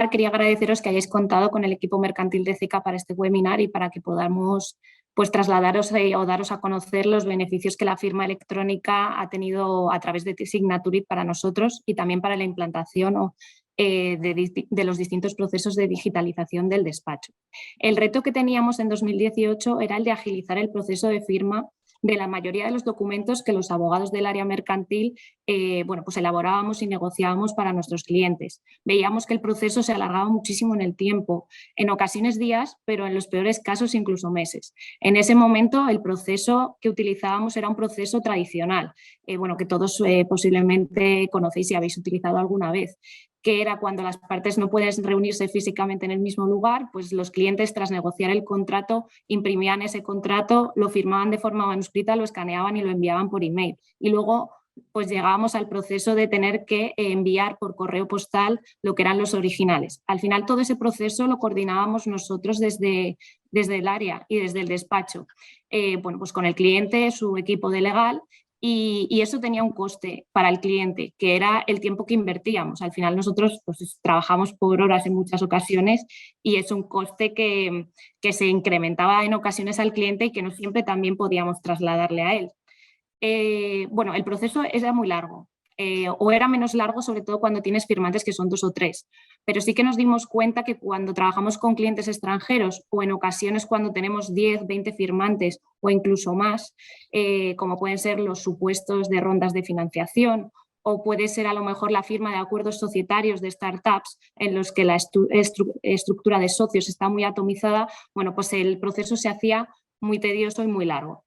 quería agradeceros que hayáis contado con el equipo mercantil de CECA para este webinar y para que podamos pues, trasladaros o daros a conocer los beneficios que la firma electrónica ha tenido a través de Signaturit para nosotros y también para la implantación de los distintos procesos de digitalización del despacho. El reto que teníamos en 2018 era el de agilizar el proceso de firma de la mayoría de los documentos que los abogados del área mercantil pues elaborábamos y negociábamos para nuestros clientes. Veíamos que el proceso se alargaba muchísimo en el tiempo, en ocasiones días, pero en los peores casos incluso meses. En ese momento el proceso que utilizábamos era un proceso tradicional, que todos posiblemente conocéis y habéis utilizado alguna vez, que era cuando las partes no pueden reunirse físicamente en el mismo lugar, pues los clientes tras negociar el contrato imprimían ese contrato, lo firmaban de forma manuscrita, lo escaneaban y lo enviaban por email. Y luego pues llegábamos al proceso de tener que enviar por correo postal lo que eran los originales. Al final todo ese proceso lo coordinábamos nosotros desde el área y desde el despacho, pues con el cliente, su equipo de legal. Y eso tenía un coste para el cliente, que era el tiempo que invertíamos. Al final nosotros pues, trabajamos por horas en muchas ocasiones y es un coste que se incrementaba en ocasiones al cliente y que no siempre también podíamos trasladarle a él. El proceso era muy largo. O era menos largo, sobre todo cuando tienes firmantes que son 2 o 3. Pero sí que nos dimos cuenta que cuando trabajamos con clientes extranjeros o en ocasiones cuando tenemos 10, 20 firmantes o incluso más, como pueden ser los supuestos de rondas de financiación o puede ser a lo mejor la firma de acuerdos societarios de startups en los que la estructura de socios está muy atomizada, pues el proceso se hacía muy tedioso y muy largo.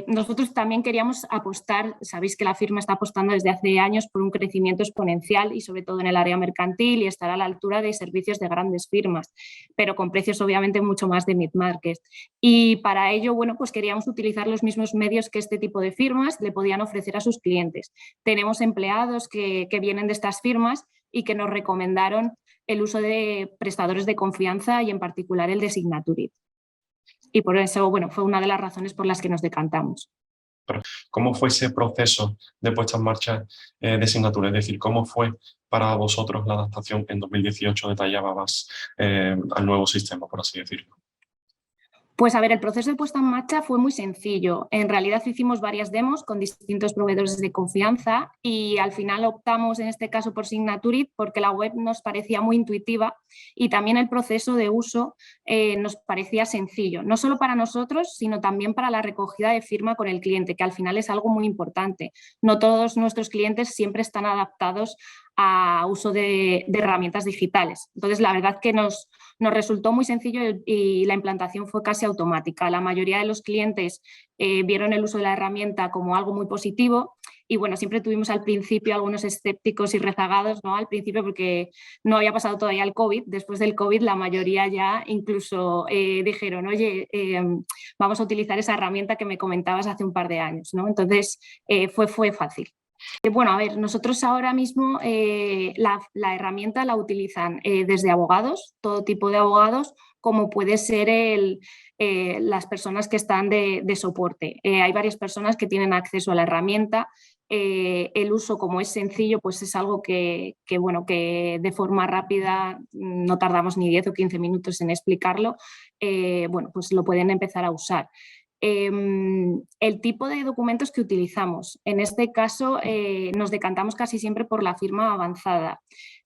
Nosotros también queríamos apostar, sabéis que la firma está apostando desde hace años por un crecimiento exponencial y sobre todo en el área mercantil y estar a la altura de servicios de grandes firmas, pero con precios obviamente mucho más de mid-market. Y para ello, pues queríamos utilizar los mismos medios que este tipo de firmas le podían ofrecer a sus clientes. Tenemos empleados que vienen de estas firmas y que nos recomendaron el uso de prestadores de confianza y en particular el de Signaturit. Y por eso, fue una de las razones por las que nos decantamos. ¿Cómo fue ese proceso de puesta en marcha de Signaturit? Es decir, ¿cómo fue para vosotros la adaptación en 2018 detallada más al nuevo sistema, por así decirlo? Pues a ver, el proceso de puesta en marcha fue muy sencillo. En realidad hicimos varias demos con distintos proveedores de confianza y al final optamos en este caso por Signaturit porque la web nos parecía muy intuitiva y también el proceso de uso nos parecía sencillo, no solo para nosotros, sino también para la recogida de firma con el cliente, que al final es algo muy importante. No todos nuestros clientes siempre están adaptados a uso de herramientas digitales. Entonces, la verdad que nos resultó muy sencillo y la implantación fue casi automática. La mayoría de los clientes vieron el uso de la herramienta como algo muy positivo y siempre tuvimos al principio algunos escépticos y rezagados, ¿no? Al principio porque no había pasado todavía el COVID. Después del COVID la mayoría ya incluso dijeron, oye, vamos a utilizar esa herramienta que me comentabas hace un par de años, ¿no? Entonces fue fácil. A ver, nosotros ahora mismo la herramienta la utilizan desde abogados, todo tipo de abogados, como puede ser las personas que están de soporte. Hay varias personas que tienen acceso a la herramienta. El uso, como es sencillo, pues es algo que de forma rápida no tardamos ni 10 o 15 minutos en explicarlo, pues lo pueden empezar a usar. El tipo de documentos que utilizamos. En este caso nos decantamos casi siempre por la firma avanzada,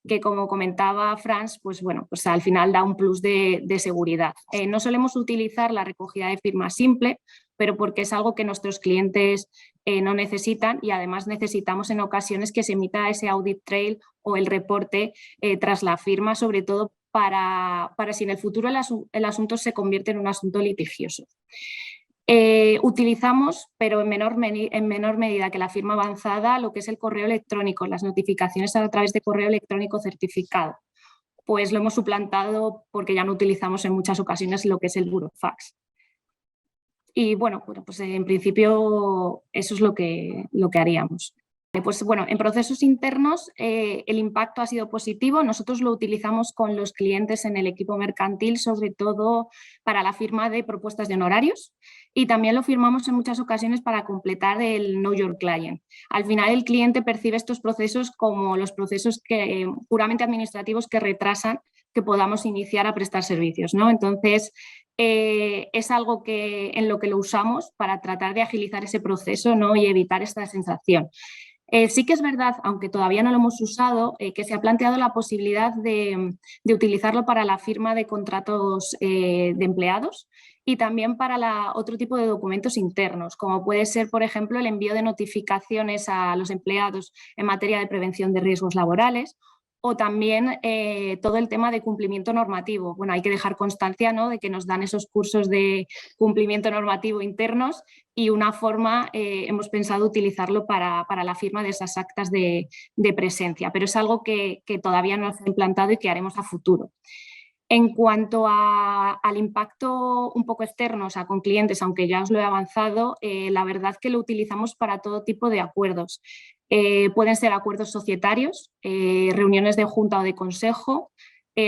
que como comentaba Franz, pues al final da un plus de seguridad. No solemos utilizar la recogida de firma simple, pero porque es algo que nuestros clientes no necesitan y además necesitamos en ocasiones que se emita ese audit trail o el reporte tras la firma, sobre todo para si en el futuro el asunto se convierte en un asunto litigioso. Utilizamos, pero en menor medida que la firma avanzada, lo que es el correo electrónico, las notificaciones a través de correo electrónico certificado. Pues lo hemos suplantado porque ya no utilizamos en muchas ocasiones lo que es el burofax. Y pues en principio eso es lo que haríamos. Pues en procesos internos el impacto ha sido positivo. Nosotros lo utilizamos con los clientes en el equipo mercantil, sobre todo para la firma de propuestas de honorarios. y también lo firmamos en muchas ocasiones para completar el Know Your Client. Al final el cliente percibe estos procesos como los procesos puramente administrativos que retrasan que podamos iniciar a prestar servicios, ¿no? Entonces, es algo en lo que lo usamos para tratar de agilizar ese proceso, ¿no? Y evitar esta sensación. Sí que es verdad, aunque todavía no lo hemos usado, que se ha planteado la posibilidad de utilizarlo para la firma de contratos de empleados y también para otro tipo de documentos internos, como puede ser, por ejemplo, el envío de notificaciones a los empleados en materia de prevención de riesgos laborales o también todo el tema de cumplimiento normativo. Bueno, hay que dejar constancia, ¿no?, de que nos dan esos cursos de cumplimiento normativo internos y una forma hemos pensado utilizarlo para la firma de esas actas de presencia, pero es algo que todavía no se ha implantado y que haremos a futuro. En cuanto al impacto un poco externo, o sea, con clientes, aunque ya os lo he avanzado, la verdad que lo utilizamos para todo tipo de acuerdos. Pueden ser acuerdos societarios, reuniones de junta o de consejo.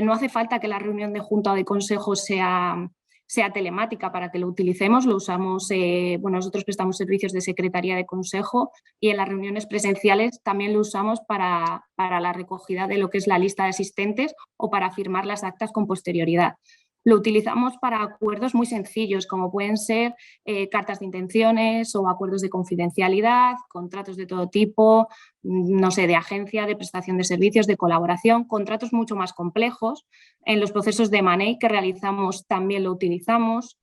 No hace falta que la reunión de junta o de consejo sea telemática para que lo utilicemos. Lo usamos, bueno, nosotros prestamos servicios de secretaría de consejo y en las reuniones presenciales también lo usamos para la recogida de lo que es la lista de asistentes o para firmar las actas con posterioridad. Lo utilizamos para acuerdos muy sencillos, como pueden ser cartas de intenciones o acuerdos de confidencialidad, contratos de todo tipo, no sé, de agencia, de prestación de servicios, de colaboración, contratos mucho más complejos. En los procesos de M&A que realizamos también lo utilizamos.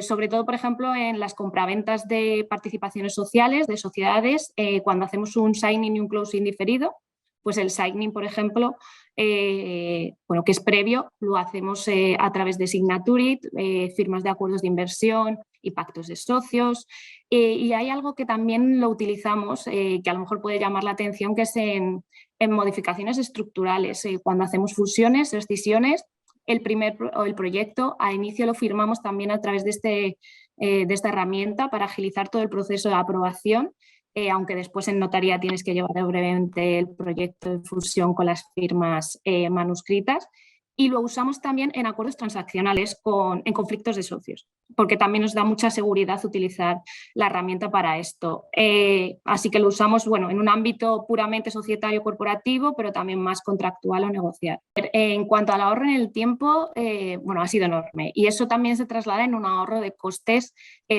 Sobre todo, por ejemplo, en las compraventas de participaciones sociales, de sociedades, cuando hacemos un signing y un closing diferido, pues el signing, por ejemplo, bueno, que es previo, lo hacemos a través de Signaturit, firmas de acuerdos de inversión y pactos de socios. Y hay algo que también lo utilizamos, que a lo mejor puede llamar la atención, que es en modificaciones estructurales. Cuando hacemos fusiones, escisiones, el proyecto a inicio lo firmamos también a través de esta herramienta para agilizar todo el proceso de aprobación, aunque después en notaría tienes que llevar brevemente el proyecto de fusión con las firmas manuscritas. Y lo usamos también en acuerdos transaccionales en conflictos de socios, porque también nos da mucha seguridad utilizar la herramienta para esto. Así que lo usamos, bueno, en un ámbito puramente societario corporativo, pero también más contractual o negociar. En cuanto al ahorro en el tiempo, bueno, ha sido enorme y eso también se traslada en un ahorro de costes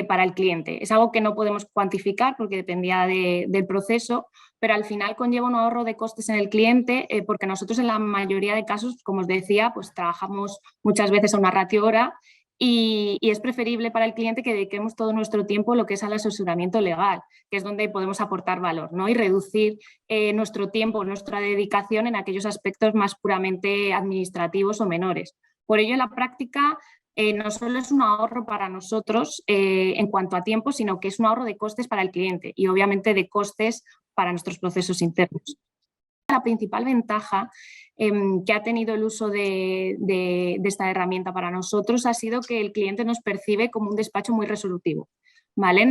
para el cliente. Es algo que no podemos cuantificar porque dependía del proceso, pero al final conlleva un ahorro de costes en el cliente porque nosotros en la mayoría de casos, como os decía, pues trabajamos muchas veces a una ratio hora y es preferible para el cliente que dediquemos todo nuestro tiempo lo que es al asesoramiento legal, que es donde podemos aportar valor, ¿no? Y reducir nuestro tiempo, nuestra dedicación en aquellos aspectos más puramente administrativos o menores. Por ello, en la práctica, no solo es un ahorro para nosotros en cuanto a tiempo, sino que es un ahorro de costes para el cliente y obviamente de costes para nuestros procesos internos. La principal ventaja que ha tenido el uso de esta herramienta para nosotros ha sido que el cliente nos percibe como un despacho muy resolutivo. ¿Vale?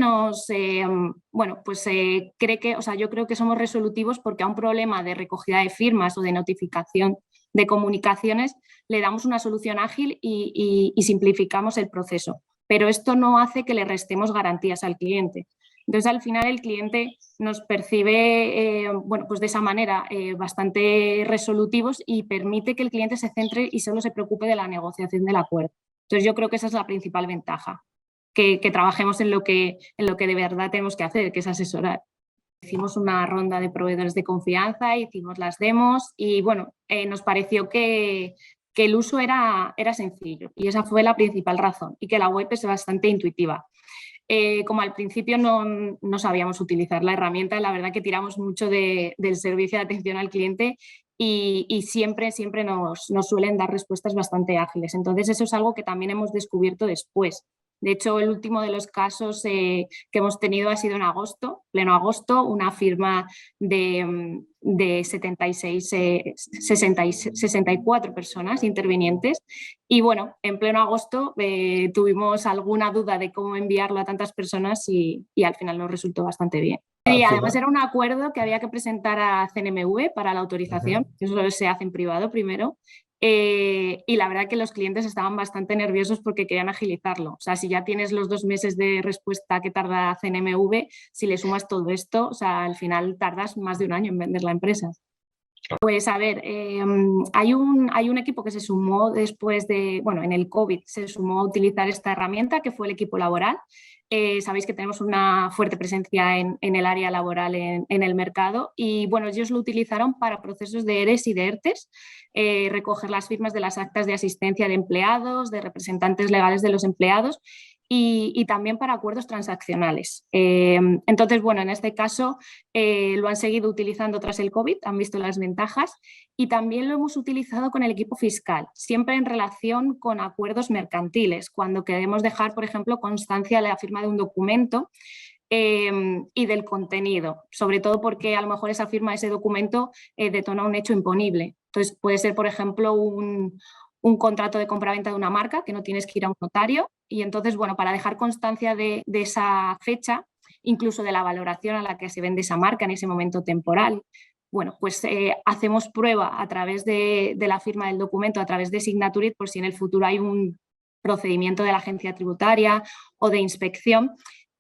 Bueno, pues cree que, o sea, yo creo que somos resolutivos porque a un problema de recogida de firmas o de notificación de comunicaciones le damos una solución ágil y simplificamos el proceso. Pero esto no hace que le restemos garantías al cliente. Entonces, al final, el cliente nos percibe bueno, pues de esa manera bastante resolutivos y permite que el cliente se centre y solo se preocupe de la negociación del acuerdo. Entonces, yo creo que esa es la principal ventaja, que trabajemos en lo que de verdad tenemos que hacer, que es asesorar. Hicimos una ronda de proveedores de confianza, hicimos las demos y bueno, nos pareció que el uso era sencillo y esa fue la principal razón y que la web es bastante intuitiva. Como al principio no sabíamos utilizar la herramienta, la verdad que tiramos mucho del servicio de atención al cliente y siempre nos suelen dar respuestas bastante ágiles. Entonces eso es algo que también hemos descubierto después. De hecho, el último de los casos que hemos tenido ha sido en agosto, pleno agosto, una firma de 64 personas intervinientes. Y bueno, en pleno agosto tuvimos alguna duda de cómo enviarlo a tantas personas y al final nos resultó bastante bien. Y además era un acuerdo que había que presentar a CNMV para la autorización, eso se hace en privado primero. Y la verdad que los clientes estaban bastante nerviosos porque querían agilizarlo. O sea, si ya tienes los 2 meses de respuesta que tarda CNMV, si le sumas todo esto, o sea, al final tardas más de un año en vender la empresa. Pues a ver, hay un equipo que se sumó después de, bueno, en el COVID se sumó a utilizar esta herramienta, que fue el equipo laboral. Sabéis que tenemos una fuerte presencia en el área laboral en el mercado y bueno, ellos lo utilizaron para procesos de ERES y de ERTES, recoger las firmas de las actas de asistencia de empleados, de representantes legales de los empleados y también para acuerdos transaccionales. Entonces, bueno, en este caso lo han seguido utilizando tras el COVID, han visto las ventajas y también lo hemos utilizado con el equipo fiscal, siempre en relación con acuerdos mercantiles, cuando queremos dejar, por ejemplo, constancia de la firma de un documento y del contenido, sobre todo porque a lo mejor esa firma de ese documento detona un hecho imponible. Entonces puede ser, por ejemplo, un contrato de compraventa de una marca que no tienes que ir a un notario y entonces, bueno, para dejar constancia de esa fecha, incluso de la valoración a la que se vende esa marca en ese momento temporal, bueno, pues hacemos prueba a través de la firma del documento, a través de Signaturit, por si en el futuro hay un procedimiento de la agencia tributaria o de inspección.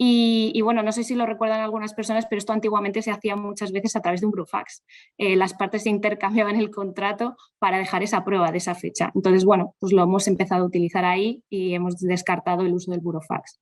Y bueno, no sé si lo recuerdan algunas personas, pero esto antiguamente se hacía muchas veces a través de un burofax. Las partes se intercambiaban el contrato para dejar esa prueba de esa fecha. Entonces, bueno, pues lo hemos empezado a utilizar ahí y hemos descartado el uso del burofax.